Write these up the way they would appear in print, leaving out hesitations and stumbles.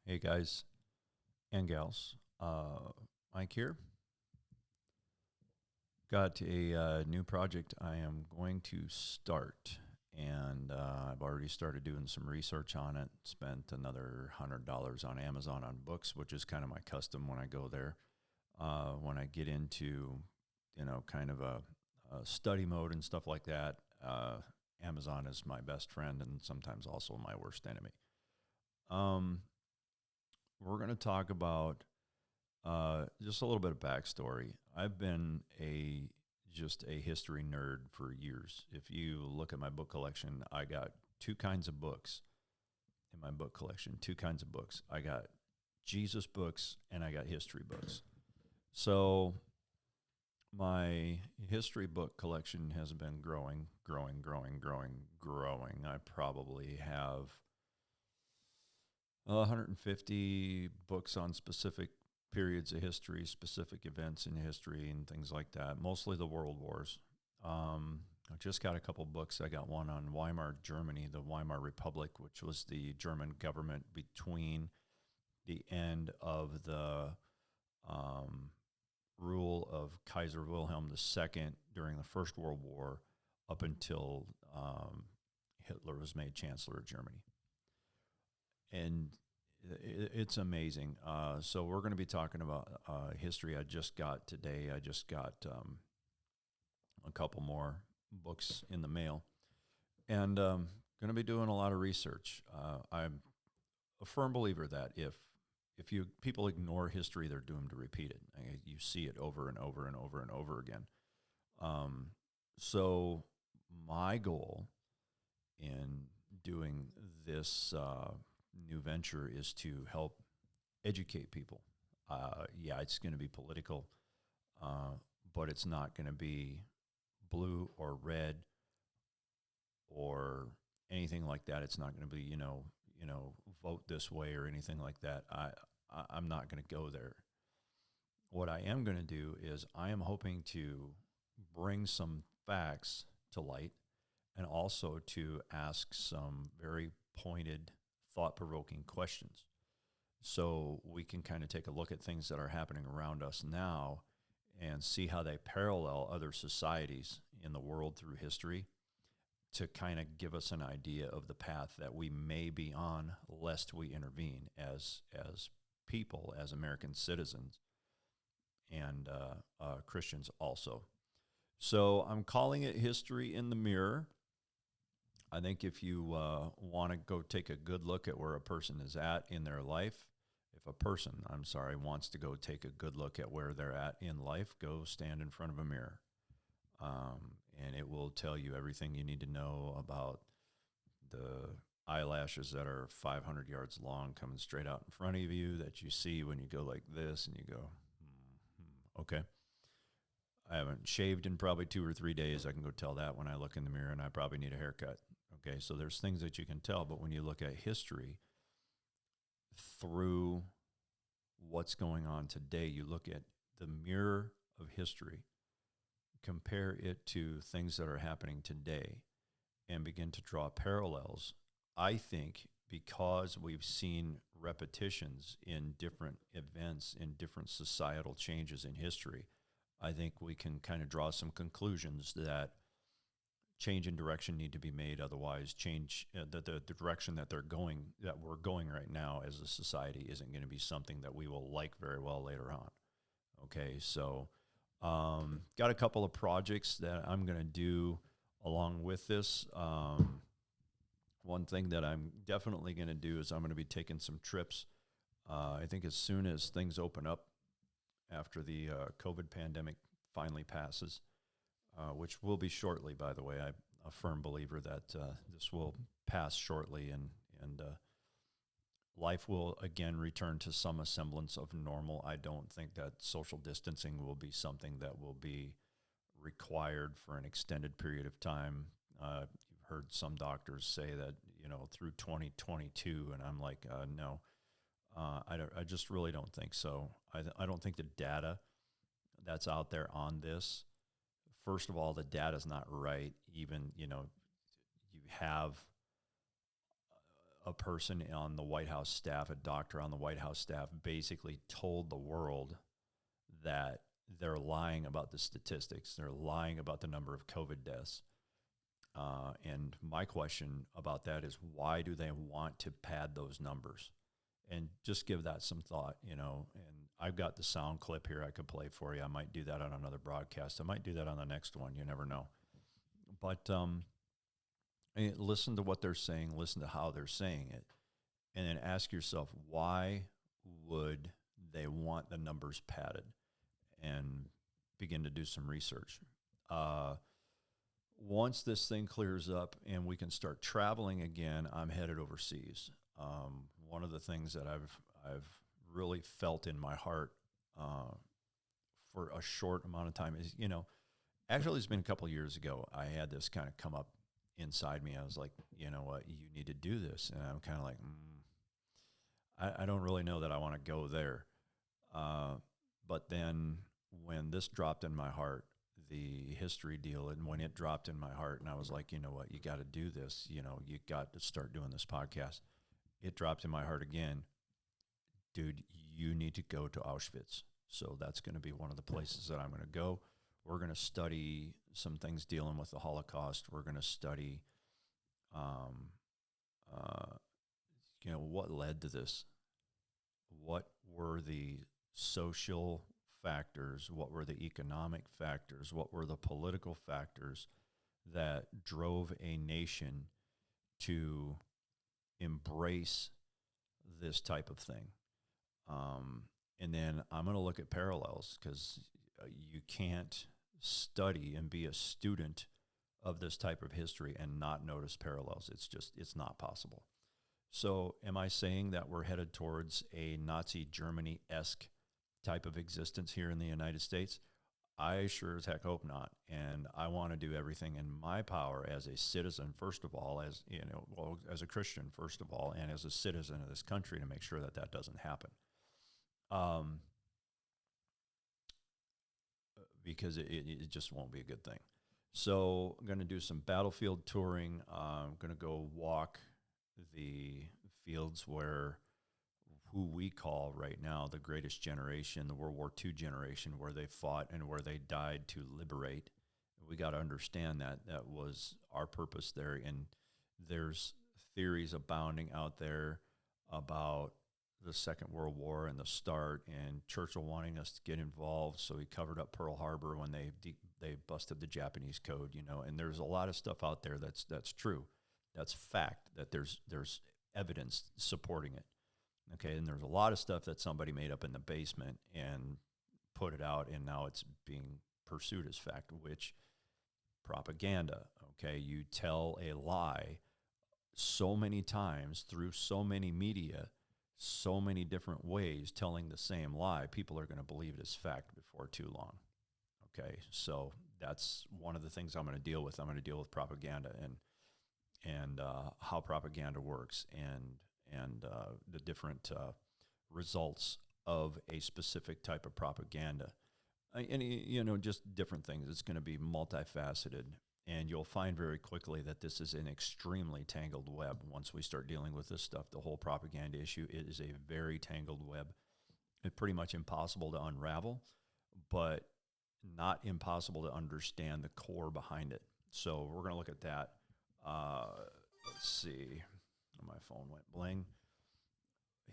Hey guys and gals, Mike here. Got a new project I am going to start, and I've already started doing some research on it. Spent another $100 on Amazon on books, which is kind of my custom when I go there. When I get into, kind of a study mode and stuff like that, Amazon is my best friend and sometimes also my worst enemy. Um, we're going to talk about just a little bit of backstory. I've been a history nerd for years. If you look at my book collection, I got two kinds of books in my book collection. Two kinds of books. I got Jesus books and I got history books. So my history book collection has been growing. I probably have 150 books on specific periods of history, specific events in history, and things like that. Mostly the world wars. I just got a couple books. I got one on Weimar Germany, the Weimar Republic, which was the German government between the end of the um, rule of Kaiser Wilhelm II during the First World War up until Hitler was made Chancellor of Germany. And it's amazing. So we're going to be talking about history. I just got today. I just got a couple more books in the mail, and going to be doing a lot of research. I'm a firm believer that if you people ignore history, they're doomed to repeat it. You see it over and over and over and over again. So my goal in doing this new venture is to help educate people. Yeah, it's going to be political, but it's not going to be blue or red or anything like that. It's not going to be vote this way or anything like that. I'm not going to go there. What I am going to do is I am hoping to bring some facts to light and also to ask some very pointed, thought provoking questions. So we can kind of take a look at things that are happening around us now and see how they parallel other societies in the world through history to kind of give us an idea of the path that we may be on, lest we intervene as people, as American citizens, and Christians also. So I'm calling it History in the Mirror. I think if you want to go take a good look at where a person is at in their life, if a person, I'm sorry, wants to go take a good look at where they're at in life, go stand in front of a mirror. And it will tell you everything you need to know about the eyelashes that are 500 yards long coming straight out in front of you that you see when you go like this and you go, okay. I haven't shaved in probably 2 or 3 days. I can go tell that when I look in the mirror, and I probably need a haircut. Okay, so there's things that you can tell, but when you look at history through what's going on today, you look at the mirror of history, compare it to things that are happening today, and begin to draw parallels. I think because we've seen repetitions in different events, in different societal changes in history, I think we can kind of draw some conclusions that change in direction need to be made. Otherwise, change the direction that we're going right now as a society isn't going to be something that we will like very well later on. Okay, so got a couple of projects that I'm going to do along with this. One thing that I'm definitely going to do is I'm going to be taking some trips. I think as soon as things open up after the COVID pandemic finally passes, which will be shortly, by the way. I'm a firm believer that this will pass shortly and life will again return to some semblance of normal. I don't think that social distancing will be something that will be required for an extended period of time. You've heard some doctors say that, through 2022, and I'm like, no, I just really don't think so. I don't think the data that's out there on this, first of all, the data is not right. Even, you have a person on the White House staff, a doctor on the White House staff, basically told the world that they're lying about the statistics. They're lying about the number of COVID deaths. And my question about that is, why do they want to pad those numbers? And just give that some thought, you know. And I've got the sound clip here I could play for you. I might do that on another broadcast. I might do that on the next one. You never know. But listen to what they're saying. Listen to how they're saying it. And then ask yourself, why would they want the numbers padded? And begin to do some research. Once this thing clears up and we can start traveling again, I'm headed overseas. One of the things that I've really felt in my heart for a short amount of time is, you know, actually it's been a couple of years ago, I had this kind of come up inside me. I was like, you know what, you need to do this. And I'm kind of like, I don't really know that I want to go there. But then when this dropped in my heart, the history deal, and when it dropped in my heart, and I was like, you know what, you got to do this. You know, you got to start doing this podcast. It dropped in my heart again. Dude, you need to go to Auschwitz. So that's going to be one of the places that I'm going to go. We're going to study some things dealing with the Holocaust. We're going to study, you know, what led to this. What were the social factors? What were the economic factors? What were the political factors that drove a nation to embrace this type of thing? And then I'm going to look at parallels, because you can't study and be a student of this type of history and not notice parallels. It's not possible. So am I saying that we're headed towards a Nazi Germany-esque type of existence here in the United States? I sure as heck hope not. And I want to do everything in my power as a citizen, first of all, as you know, well, as a Christian, first of all, and as a citizen of this country, to make sure that that doesn't happen. Because it just won't be a good thing. So I'm going to do some battlefield touring. I'm going to go walk the fields where who we call right now the greatest generation, the World War II generation, where they fought and where they died to liberate. We got to understand that that was our purpose there. And there's theories abounding out there about the Second World War and the start, and Churchill wanting us to get involved, so he covered up Pearl Harbor when they busted the Japanese code, you know. And there's a lot of stuff out there that's true, that's fact, that there's evidence supporting it. Okay, and there's a lot of stuff that somebody made up in the basement and put it out, and now it's being pursued as fact, which propaganda. Okay, you tell a lie so many times through so many media, so many different ways, telling the same lie, people are going to believe it as fact before too long. Okay, so that's one of the things I'm going to deal with. I'm going to deal with propaganda and how propaganda works, and the different results of a specific type of propaganda. And, you know, just different things. It's going to be multifaceted, and you'll find very quickly that this is an extremely tangled web. Once we start dealing with this stuff, the whole propaganda issue, it is a very tangled web. It's pretty much impossible to unravel, but not impossible to understand the core behind it. So we're going to look at that. Let's see. My phone went bling.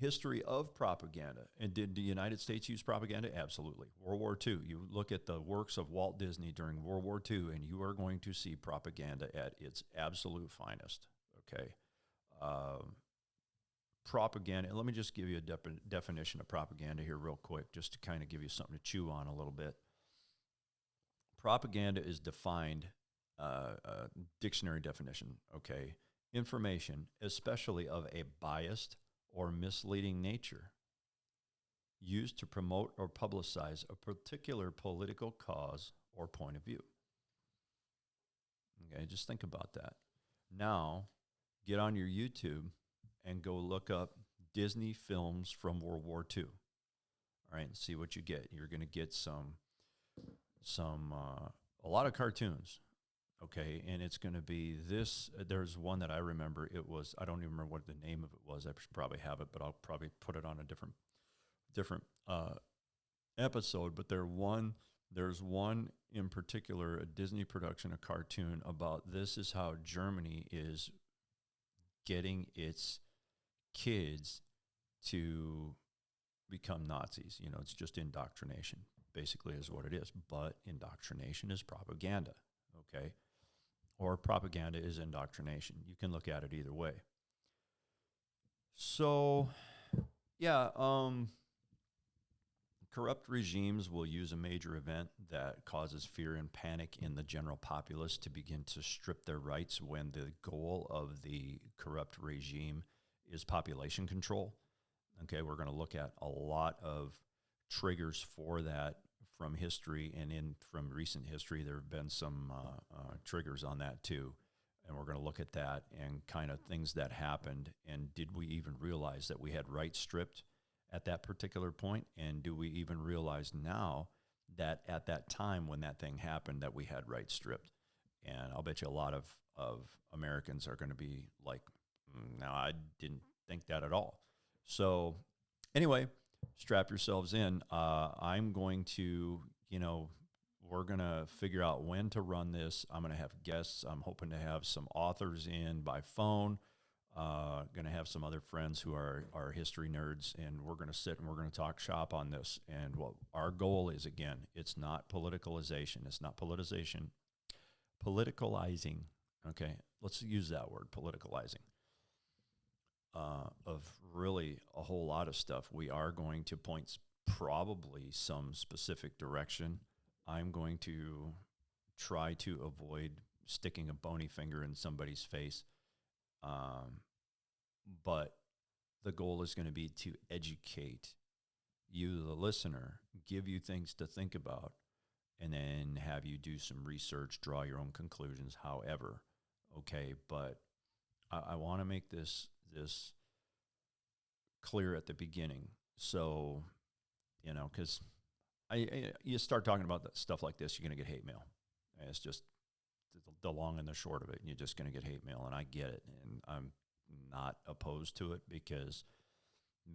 History of propaganda. And did the United States use propaganda? Absolutely. World War II. You look at the works of Walt Disney during World War II, and you are going to see propaganda at its absolute finest. Okay. Propaganda. Let me just give you a definition of propaganda here real quick, just to kind of give you something to chew on a little bit. Propaganda is defined, dictionary definition, okay? Information, especially of a biased or misleading nature, used to promote or publicize a particular political cause or point of view. Okay, just think about that. Now, get on your YouTube and go look up Disney films from World War II. All right, and see what you get. You're going to get a lot of cartoons, Okay, and it's going to be this. There's one that I remember. It was, I don't even remember what the name of it was. I should probably have it, but I'll probably put it on a different episode. But there's one in particular, a Disney production, a cartoon about this is how Germany is getting its kids to become Nazis. You know, it's just indoctrination, basically, is what it is. But indoctrination is propaganda, okay? Or propaganda is indoctrination. You can look at it either way. So, yeah, corrupt regimes will use a major event that causes fear and panic in the general populace to begin to strip their rights when the goal of the corrupt regime is population control. Okay, we're going to look at a lot of triggers for that from history, and from recent history, there have been some triggers on that too. And we're going to look at that and kind of things that happened. And did we even realize that we had rights stripped at that particular point? And do we even realize now that at that time when that thing happened that we had rights stripped? And I'll bet you a lot of Americans are going to be like, no, I didn't think that at all. So anyway, strap yourselves in. I'm going to, we're going to figure out when to run this. I'm going to have guests. I'm hoping to have some authors in by phone. Going to have some other friends who are history nerds, and we're going to sit and we're going to talk shop on this. And what our goal is, again, it's not politicalization. It's not politicizing. Okay, let's use that word, politicalizing. Of really a whole lot of stuff. We are going to point probably some specific direction. I'm going to try to avoid sticking a bony finger in somebody's face. But the goal is going to be to educate you, the listener, give you things to think about, and then have you do some research, draw your own conclusions, however. Okay, but I want to make this clear at the beginning. So, because you start talking about stuff like this, you're going to get hate mail. And it's just the long and the short of it. You're just going to get hate mail, and I get it. And I'm not opposed to it, because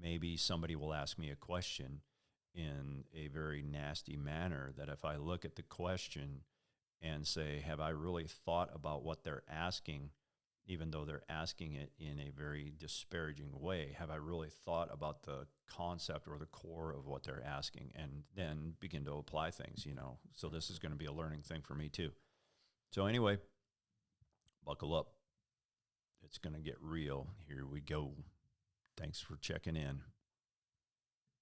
maybe somebody will ask me a question in a very nasty manner that if I look at the question and say, have I really thought about what they're asking, even though they're asking it in a very disparaging way, have I really thought about the concept or the core of what they're asking, and then begin to apply things, So this is going to be a learning thing for me too. So anyway, buckle up. It's going to get real. Here we go. Thanks for checking in.